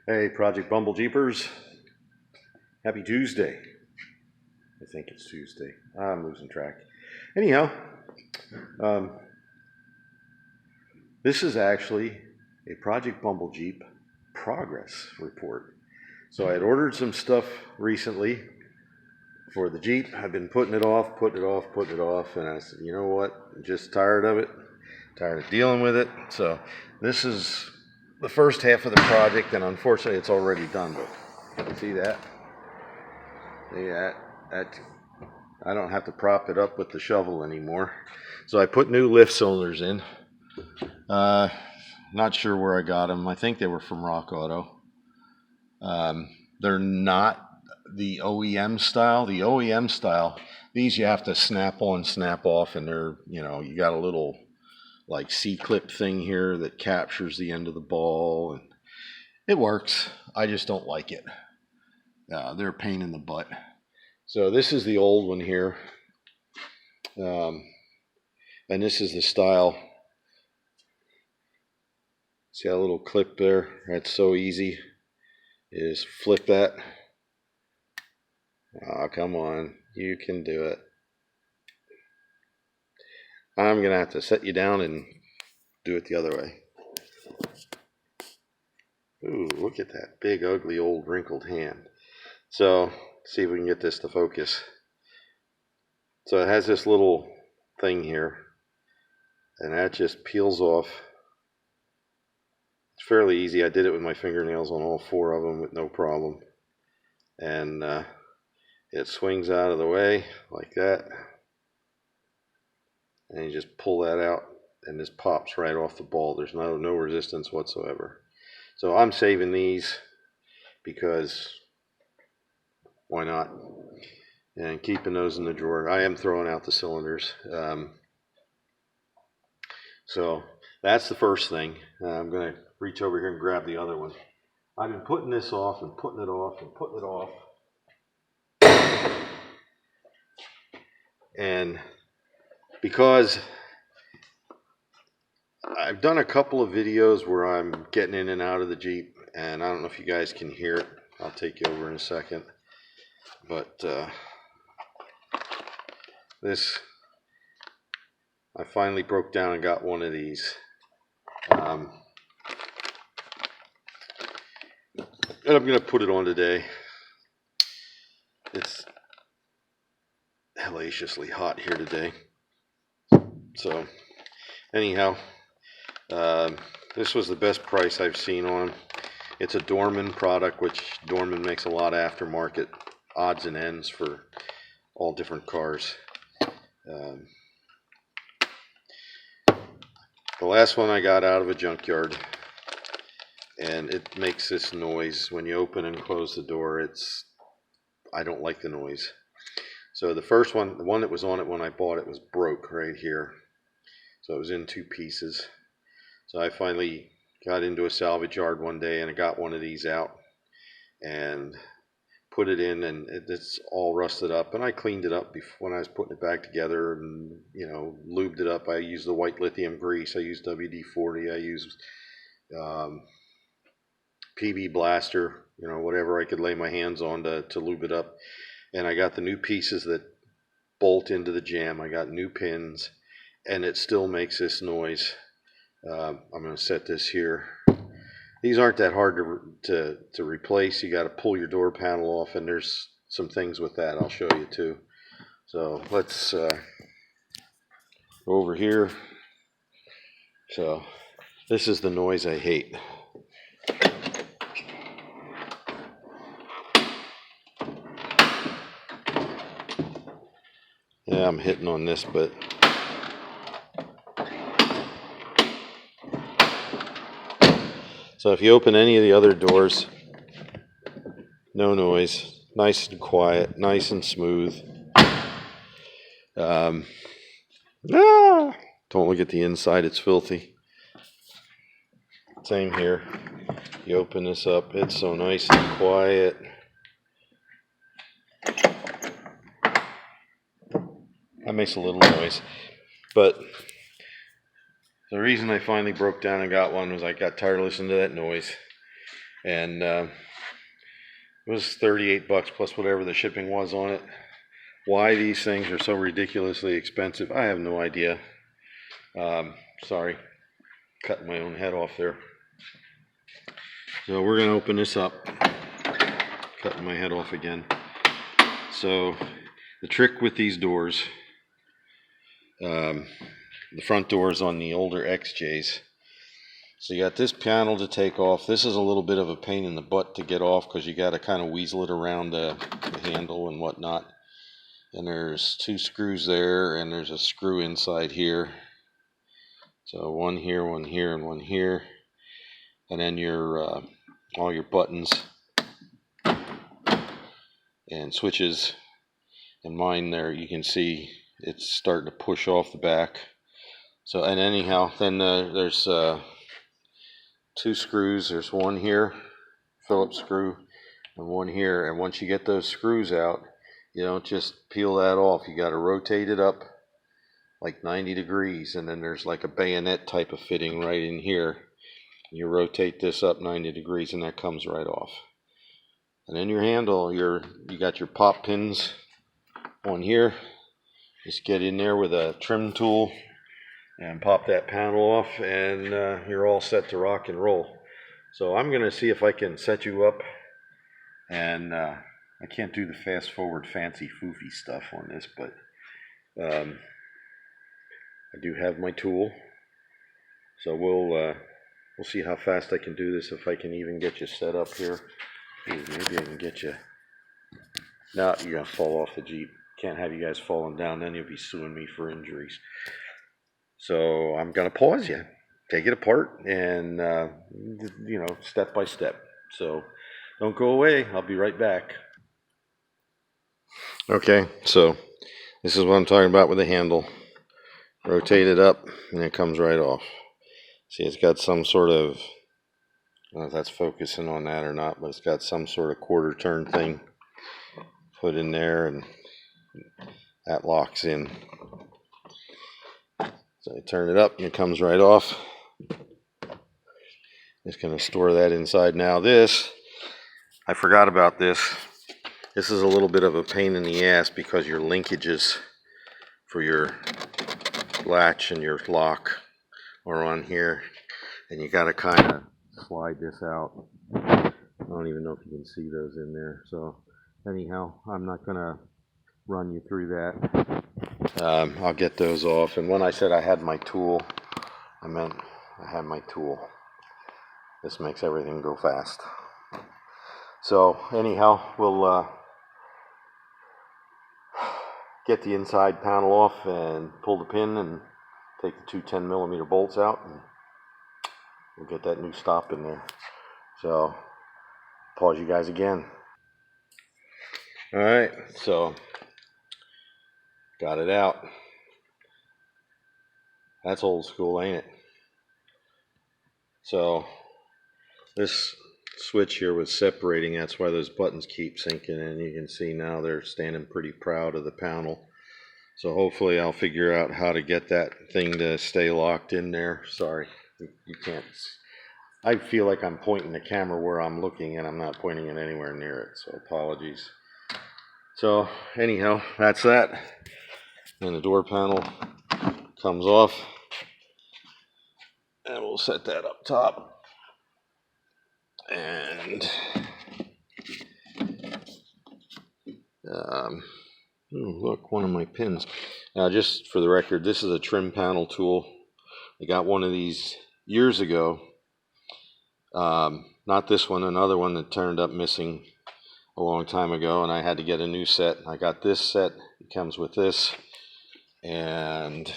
Hey, Project Bumble Jeepers. Happy Tuesday. I think it's Tuesday. I'm losing track. Anyhow, um, this is actually a Project Bumble Jeep progress report. So I had ordered some stuff recently for the Jeep. I've been putting it off, and I said, you know what? I'm just tired of it, tired of dealing with it. So this is the first half of the project, and unfortunately, it's already done. But you see that? Yeah, that I don't have to prop it up with the shovel anymore. So I put new lift cylinders in. Uh, Not sure where I got them. I think they were from Rock Auto. They're not the OEM style. The OEM style, these you have to snap on, snap off, and they're, you got a little like C-clip thing here that captures the end of the ball, and it works. I just don't like it. They're a pain in the butt. So this is the old one here. And this is the style. See that little clip there? That's so easy. You just flip that. Oh, come on. You can do it. I'm going to have to set you down and do it the other way. Ooh, look at that big, ugly, old, wrinkled hand. So, see if we can get this to focus. So it has this little thing here, and that just peels off. It's fairly easy. I did it with my fingernails on all four of them with no problem. And it swings out of the way like that. And you just pull that out, and this pops right off the ball. There's no resistance whatsoever. So I'm saving these because why not? And keeping those in the drawer. I am throwing out the cylinders. So that's the first thing. I'm going to reach over here and grab the other one. I've been putting this off and putting it off and putting it off. And because I've done a couple of videos where I'm getting in and out of the Jeep, and I don't know if you guys can hear it. I'll take you over in a second. But this, I finally broke down and got one of these. And I'm going to put it on today. It's hellaciously hot here today. So, anyhow, this was the best price I've seen on them. It's a Dorman product, which Dorman makes a lot of aftermarket odds and ends for all different cars. The last one I got out of a junkyard, and it makes this noise when you open and close the door. I don't like the noise. So the first one, the one that was on it when I bought it, was broke right here. So it was in two pieces. So I finally got into a salvage yard one day, and I got one of these out and put it in, and it's all rusted up. And I cleaned it up when I was putting it back together, and lubed it up. I used the white lithium grease. I used WD-40. I used PB Blaster. Whatever I could lay my hands on to lube it up. And I got the new pieces that bolt into the jam. I got new pins, and it still makes this noise. I'm going to set this here. These aren't that hard to replace. You got to pull your door panel off, and there's some things with that I'll show you too. So let's go over here. So this is the noise I hate. Yeah, I'm hitting on this, but so if you open any of the other doors, no noise, nice and quiet, nice and smooth. Don't look at the inside, it's filthy. Same here. You open this up, it's so nice and quiet. That makes a little noise. But the reason I finally broke down and got one was I got tired of listening to that noise. And it was 38 bucks plus whatever the shipping was on it. Why these things are so ridiculously expensive, I have no idea. Sorry, cutting my own head off there. So we're going to open this up. Cutting my head off again. So the trick with these doors, the front doors on the older XJs. So you got this panel to take off. This is a little bit of a pain in the butt to get off because you got to kind of weasel it around the handle and whatnot. And there's 2 screws there, and there's a screw inside here. So one here, and one here. And then your all your buttons and switches. And mine there, you can see it's starting to push off the back. So, and anyhow, then there's 2 screws. There's one here, Phillips screw, and one here. And once you get those screws out, you don't just peel that off. You got to rotate it up like 90 degrees. And then there's like a bayonet type of fitting right in here. You rotate this up 90 degrees and that comes right off. And then your handle, you got your pop pins on here. Just get in there with a trim tool and pop that panel off, and you're all set to rock and roll. So I'm going to see if I can set you up, and I can't do the fast forward fancy foofy stuff on this, but I do have my tool. So we'll see how fast I can do this, if I can even get you set up here. Ooh, maybe I can get you. No, you're going to fall off the Jeep. Can't have you guys falling down, then you'll be suing me for injuries. So I'm going to pause you, take it apart, and, step by step. So don't go away. I'll be right back. Okay, so this is what I'm talking about with the handle. Rotate it up, and it comes right off. See, it's got some sort of, I don't know if that's focusing on that or not, but it's got some sort of quarter turn thing put in there, and that locks in. So I turn it up and it comes right off. Just going to store that inside. Now this, I forgot about this. This is a little bit of a pain in the ass because your linkages for your latch and your lock are on here. And you got to kind of slide this out. I don't even know if you can see those in there. So anyhow, I'm not going to run you through that. I'll get those off. And when I said I had my tool, I meant I had my tool. This makes everything go fast. So anyhow, we'll get the inside panel off and pull the pin and take the 2 10mm bolts out, and we'll get that new stop in there. So pause you guys again. All right, so got it out. That's old school, ain't it? So this switch here was separating. That's why those buttons keep sinking in. You can see now they're standing pretty proud of the panel. So hopefully I'll figure out how to get that thing to stay locked in there. Sorry, you can't. I feel like I'm pointing the camera where I'm looking, and I'm not pointing it anywhere near it. So apologies. So anyhow, that's that. And the door panel comes off. And we'll set that up top. And look, one of my pins. Now, just for the record, this is a trim panel tool. I got one of these years ago. Not this one, another one that turned up missing a long time ago, and I had to get a new set. I got this set. It comes with this. And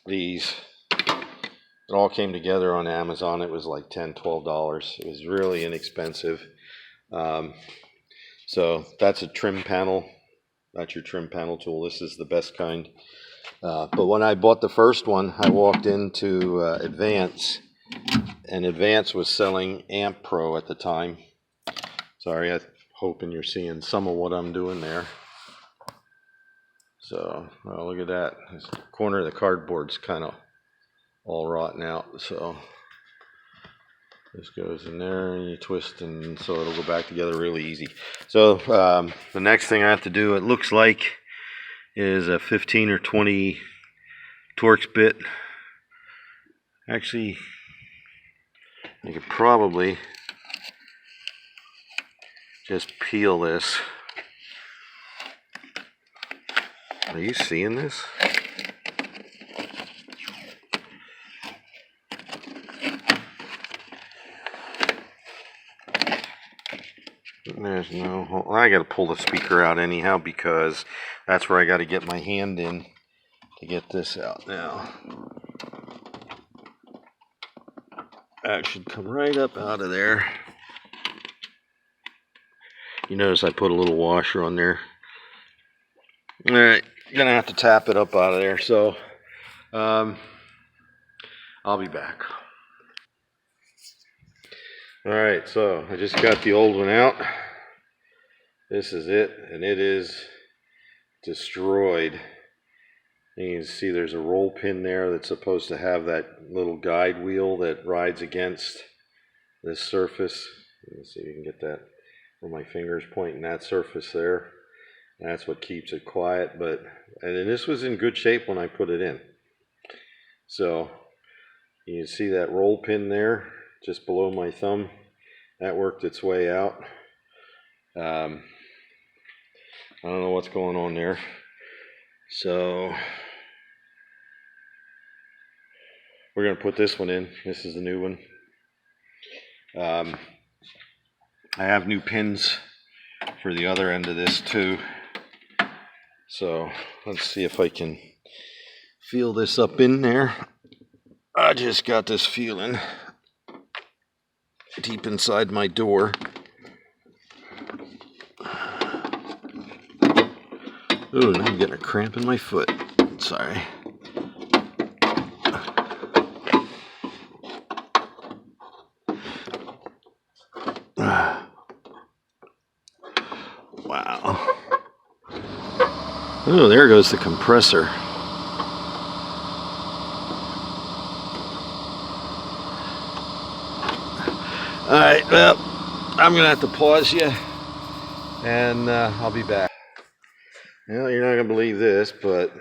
these, it all came together on Amazon. It was like $10, $12. It was really inexpensive. So that's a trim panel. That's your trim panel tool. This is the best kind. But when I bought the first one, I walked into Advance, and Advance was selling Amp Pro at the time. Sorry, I'm hoping you're seeing some of what I'm doing there. So, look at that. This corner of the cardboard's kind of all rotten out. So, This goes in there and you twist, and so it'll go back together really easy. So the next thing I have to do, it looks like, is a 15 or 20 Torx bit. Actually, I could probably just peel this. Are you seeing this? There's no hole. I gotta pull the speaker out anyhow because that's where I gotta get my hand in to get this out now. That should come right up out of there. You notice I put a little washer on there. Alright, gonna have to tap it up out of there, so I'll be back. Alright, so I just got the old one out. This is it, and it is destroyed. You can see there's a roll pin there that's supposed to have that little guide wheel that rides against this surface. Let's see if you can get that where my finger's pointing, that surface there. That's what keeps it quiet. And this was in good shape when I put it in. So you can see that roll pin there just below my thumb. That worked its way out. I don't know what's going on there. So we're going to put this one in. This is the new one. I have new pins for the other end of this too. So let's see if I can feel this up in there. I just got this feeling deep inside my door. Ooh, now I'm getting a cramp in my foot. Sorry. Wow. Oh, there goes the compressor. Alright, well, I'm going to have to pause you, and I'll be back. Well, you're not going to believe this, but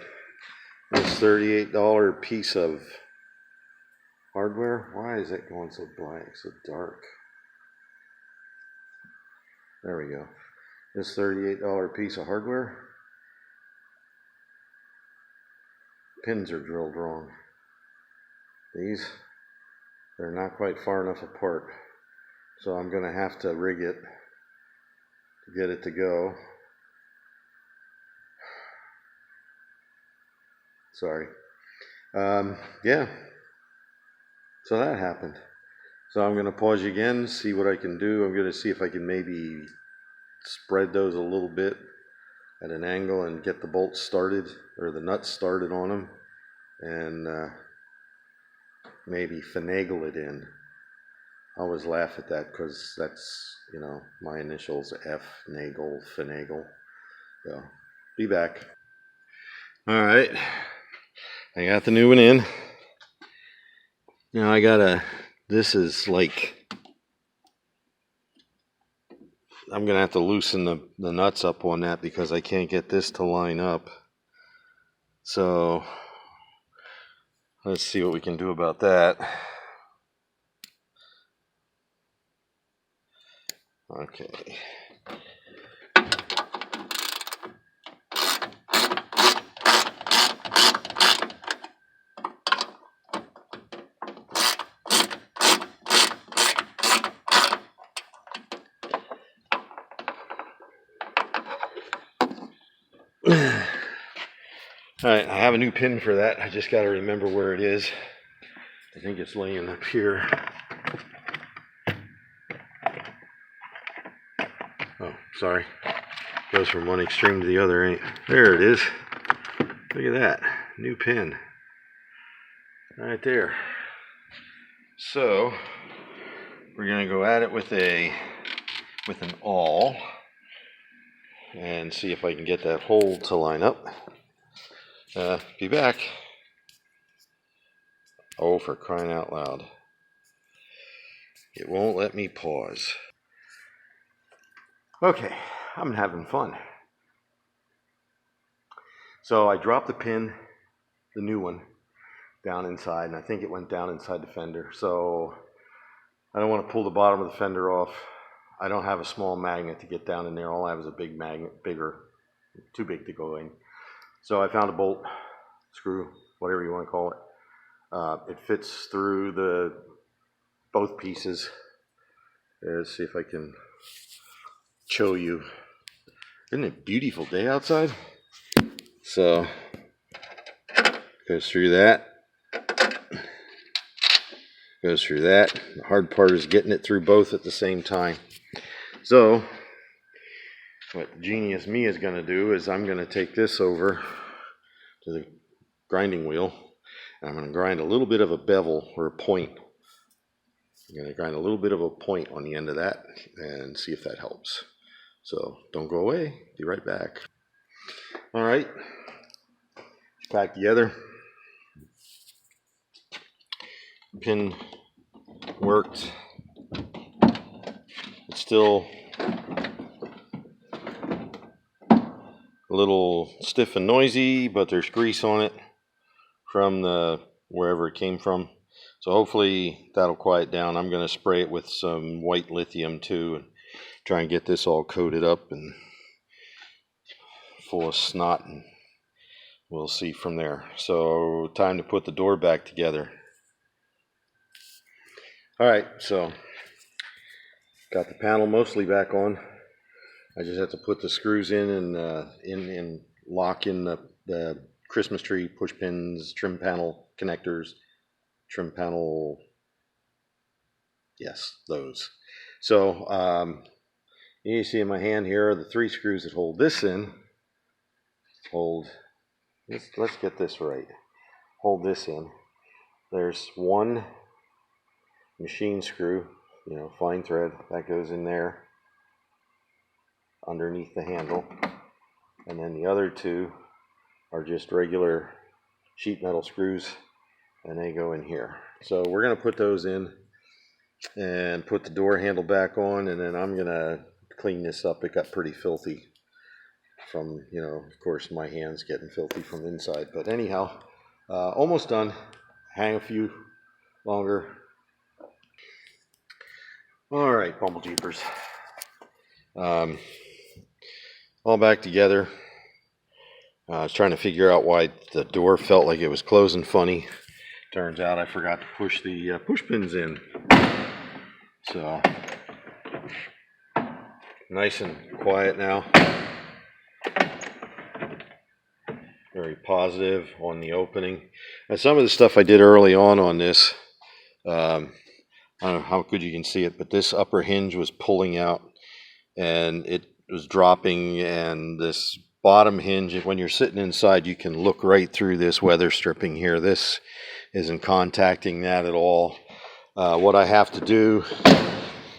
this $38 piece of hardware, why is it going so black, so dark? There we go. This $38 piece of hardware, pins are drilled wrong. These, they're not quite far enough apart. So I'm going to have to rig it to get it to go. Sorry. Yeah. So that happened. So I'm going to pause you again, see what I can do. I'm going to see if I can maybe spread those a little bit at an angle and get the bolts started, or the nuts started on them, and maybe finagle it in. I always laugh at that because that's, you know, my initials, F, Nagel, finagle. So, be back. Alright, I got the new one in. Now I gotta, this is like, I'm gonna have to loosen the nuts up on that because I can't get this to line up. So, let's see what we can do about that. Okay. Alright, I have a new pin for that. I just got to remember where it is. I think it's laying up here. Oh, sorry. Goes from one extreme to the other, ain't? There it is. Look at that. New pin. Right there. So, we're going to go at it with an awl and see if I can get that hole to line up. Be back. Oh, for crying out loud. It won't let me pause. Okay, I'm having fun. So I dropped the pin, the new one, down inside, and I think it went down inside the fender. So I don't want to pull the bottom of the fender off. I don't have a small magnet to get down in there. All I have is a big magnet, bigger, too big to go in. So I found a bolt, screw, whatever you want to call it. It fits through both pieces. Let's see if I can show you. Isn't it a beautiful day outside? So goes through that. Goes through that. The hard part is getting it through both at the same time. So what genius me is going to do is I'm going to take this over to the grinding wheel. And I'm going to grind a little bit of a bevel or a point. I'm going to grind a little bit of a point on the end of that and see if that helps. So don't go away. Be right back. All right. Back together. Pin worked. It's still a little stiff and noisy, but there's grease on it from wherever it came from. So hopefully that'll quiet down. I'm going to spray it with some white lithium too and try and get this all coated up and full of snot, and we'll see from there. So time to put the door back together. All right, so got the panel mostly back on. I just have to put the screws in and lock in the Christmas tree push pins, trim panel connectors, trim panel, yes, those. So you see in my hand here are the 3 screws that hold this in. Let's get this right. Hold this in. There's one machine screw, fine thread, that goes in there underneath the handle. And then the other 2 are just regular sheet metal screws, and they go in here. So we're going to put those in and put the door handle back on, and then I'm going to clean this up. It got pretty filthy from, of course, my hands getting filthy from inside. But anyhow, almost done. Hang a few longer. All right, Bumble Jeepers. All back together. I was trying to figure out why the door felt like it was closing funny. Turns out I forgot to push the push pins in. So, nice and quiet now. Very positive on the opening. And some of the stuff I did early on this, I don't know how good you can see it, but this upper hinge was pulling out and it was dropping, and this bottom hinge, when you're sitting inside, you can look right through this weather stripping here. This isn't contacting that at all. What I have to do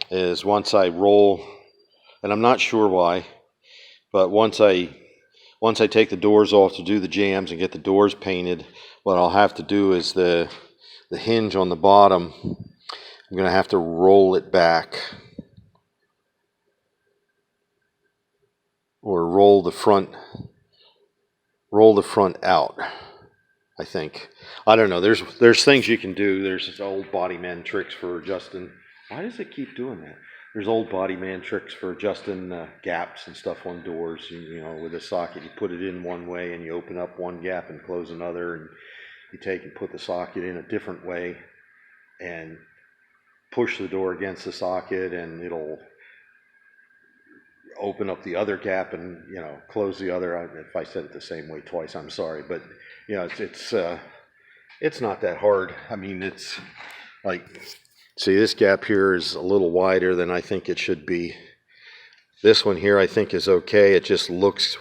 is once I roll, and I'm not sure why, but once I take the doors off to do the jambs and get the doors painted, what I'll have to do is the hinge on the bottom, I'm going to have to roll it back, or roll the front out, I think. I don't know. There's things you can do. There's old body man tricks for adjusting. Why does it keep doing that? There's old body man tricks for adjusting gaps and stuff on doors. With a socket, you put it in one way and you open up one gap and close another, and you take and put the socket in a different way and push the door against the socket, and it'll open up the other gap and close the other. If I said it the same way twice, I'm sorry, but it's not that hard. I mean, it's like, see, this gap here is a little wider than I think it should be. This one here I think is okay. It just looks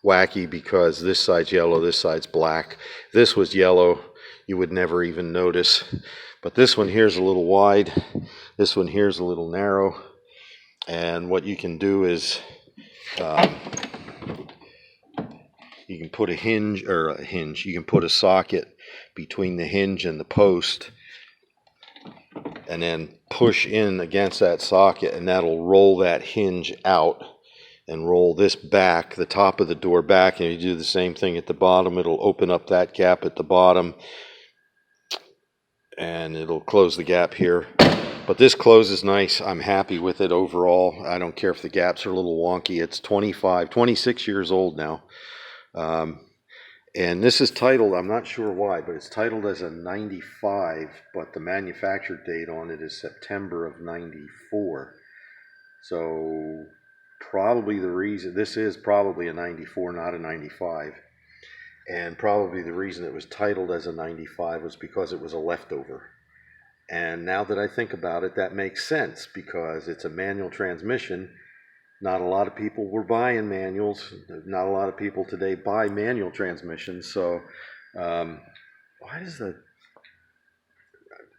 wacky because this side's yellow, this side's black. If this was yellow, you would never even notice. But this one here is a little wide. This one here is a little narrow. And what you can do is you can put you can put a socket between the hinge and the post, and then push in against that socket, and that'll roll that hinge out and roll this back, the top of the door back, and you do the same thing at the bottom. It'll open up that gap at the bottom, and it'll close the gap here. But this closes nice. I'm happy with it overall. I don't care if the gaps are a little wonky. It's 26 years old now. And this is titled, I'm not sure why, but it's titled as a 95, but the manufacture date on it is September of 94. So probably the reason, this is probably a 94, not a 95. And probably the reason it was titled as a 95 was because it was a leftover. And now that I think about it, that makes sense because it's a manual transmission. Not a lot of people were buying manuals. Not a lot of people today buy manual transmissions. So why does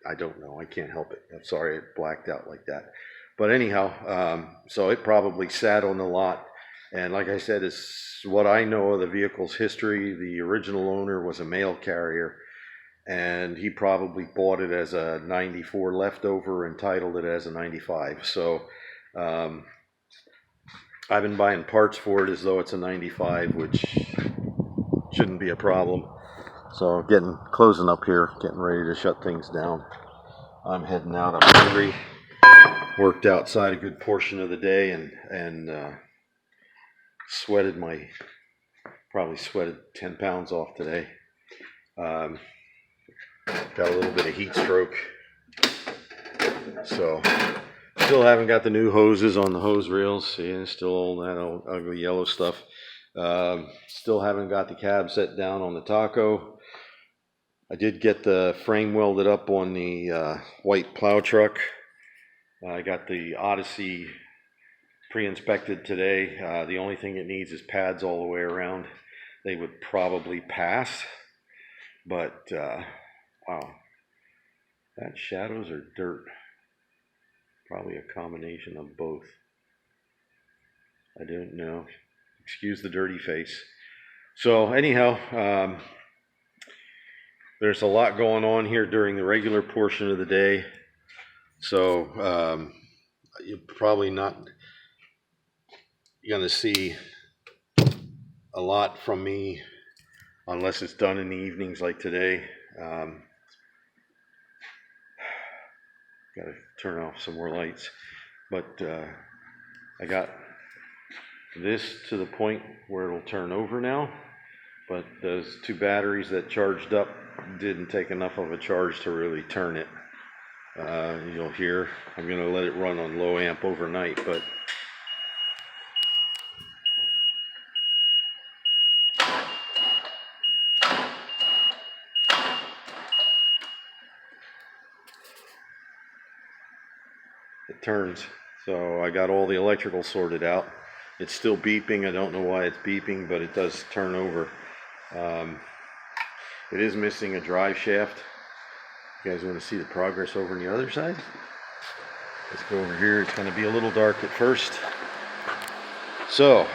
I don't know. I can't help it. I'm sorry it blacked out like that. But anyhow, so it probably sat on the lot. And like I said, it's what I know of the vehicle's history. The original owner was a mail carrier, and he probably bought it as a 94 leftover and titled it as a 95. So I've been buying parts for it as though it's a 95, which shouldn't be a problem. So closing up here, getting ready to shut things down. I'm heading out. I'm hungry. Worked outside a good portion of the day and probably sweated 10 pounds off today. Got a little bit of heat stroke. So still haven't got the new hoses on the hose reels. See, still all that old ugly yellow stuff. Still haven't got the cab set down on the Taco. I did get the frame welded up on the white plow truck. I got the Odyssey pre-inspected today. The only thing it needs is pads all the way around. They would probably pass, but wow, that shadows or dirt? Probably a combination of both. I don't know. Excuse the dirty face. So anyhow, there's a lot going on here during the regular portion of the day. So you're probably not going to see a lot from me unless it's done in the evenings like today. Got to turn off some more lights. But I got this to the point where it'll turn over now. But those two batteries that charged up didn't take enough of a charge to really turn it. You'll hear, I'm going to let it run on low amp overnight, but it turns. So I got all the electrical sorted out. It's still beeping. I don't know why it's beeping, but it does turn over. It is missing a drive shaft. You guys want to see the progress over on the other side? Let's go over here. It's going to be a little dark at first. So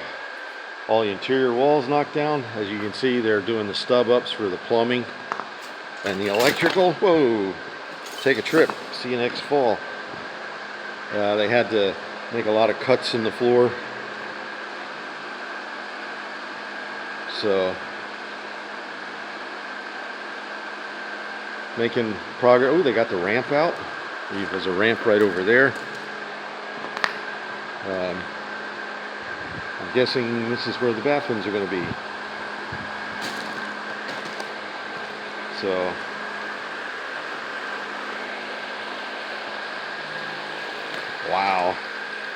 all the interior walls knocked down. As you can see, they're doing the stub ups for the plumbing and the electrical. Whoa, take a trip. See you next fall. They had to make a lot of cuts in the floor. So making progress. Oh, they got the ramp out. There's a ramp right over there. I'm guessing this is where the bathrooms are going to be. So wow,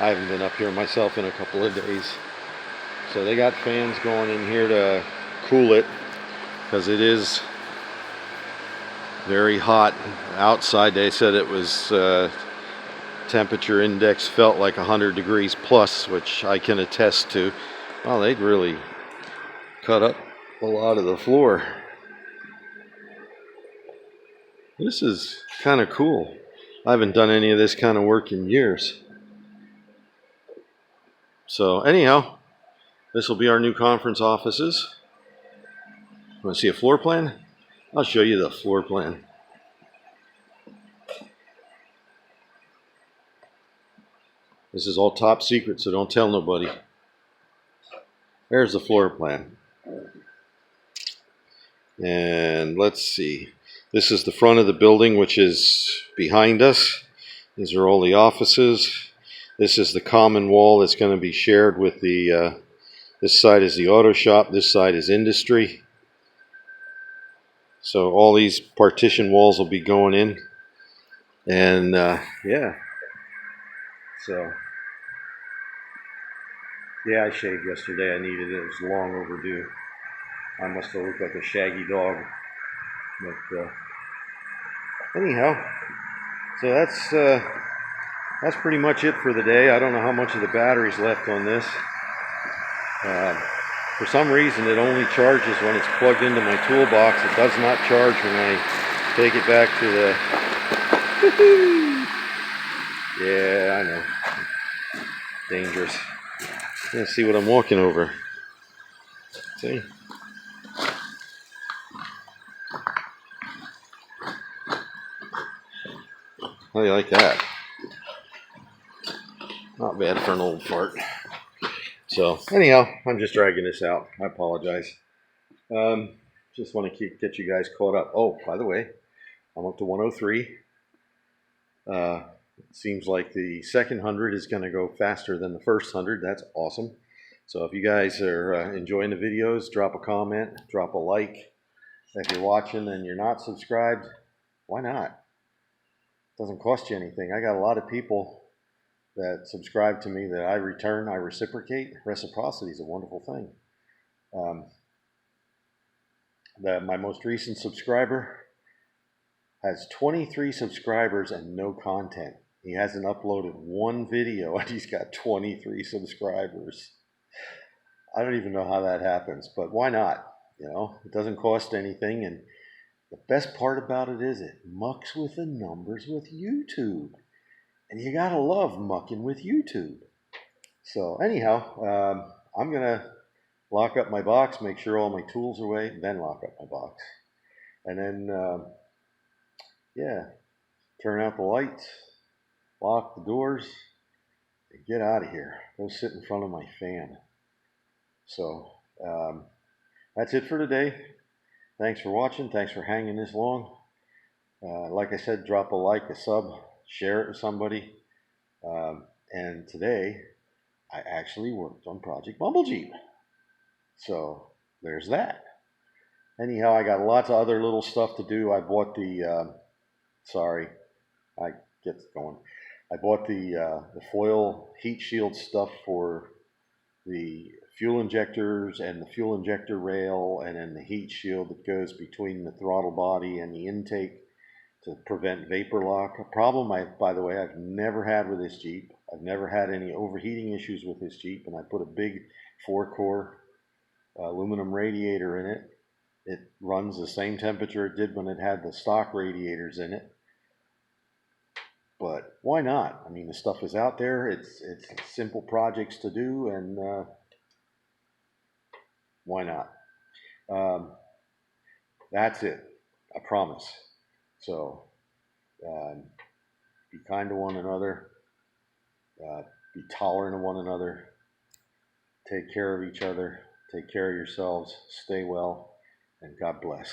I haven't been up here myself in a couple of days. So they got fans going in here to cool it because it is very hot outside. They said it was temperature index felt like 100 degrees plus, which I can attest to. Well, they'd really cut up a lot of the floor. This is kind of cool. I haven't done any of this kind of work in years. So anyhow, this will be our new conference offices. Want to see a floor plan? I'll show you the floor plan. This is all top secret, so don't tell nobody. There's the floor plan. And let's see. This is the front of the building, which is behind us. These are all the offices. This is the common wall that's going to be shared with the, this side is the auto shop, this side is industry. So all these partition walls will be going in. And yeah, so yeah, I shaved yesterday. I needed it. It was long overdue. I must have looked like a shaggy dog. But anyhow, so that's pretty much it for the day. I don't know how much of the battery's left on this. For some reason, it only charges when it's plugged into my toolbox. It does not charge when I take it back to the... Yeah, I know. Dangerous. Let's see what I'm walking over. See? How do you like that? Not bad for an old fart. So, anyhow, I'm just dragging this out. I apologize. Just want to get you guys caught up. Oh, by the way, I'm up to 103. It seems like the second 100 is going to go faster than the first 100. That's awesome. So if you guys are enjoying the videos, drop a comment, drop a like. If you're watching and you're not subscribed, why not? It doesn't cost you anything. I got a lot of people that subscribe to me that I return, I reciprocate. Reciprocity is a wonderful thing. My most recent subscriber has 23 subscribers and no content. He hasn't uploaded one video and he's got 23 subscribers. I don't even know how that happens, but why not? You know, it doesn't cost anything, and the best part about it is it mucks with the numbers with YouTube. And you gotta love mucking with YouTube. So anyhow, I'm gonna lock up my box, make sure all my tools are away, then lock up my box. And then, yeah, turn out the lights, lock the doors, and get out of here. Go sit in front of my fan. So that's it for today. Thanks for watching. Thanks for hanging this long. Like I said, drop a like, a sub, share it with somebody. And today, I actually worked on Project Bumble Jeep. So there's that. Anyhow, I got lots of other little stuff to do. I bought the, sorry, I get going. I bought the foil heat shield stuff for the fuel injectors and the fuel injector rail, and then the heat shield that goes between the throttle body and the intake to prevent vapor lock. A problem, by the way, I've never had with this Jeep. I've never had any overheating issues with this Jeep, and I put a big 4-core aluminum radiator in it. It runs the same temperature it did when it had the stock radiators in it. But why not? I mean, the stuff is out there. It's simple projects to do, and why not? That's it. I promise. So be kind to one another. Be tolerant of one another. Take care of each other. Take care of yourselves. Stay well. And God bless.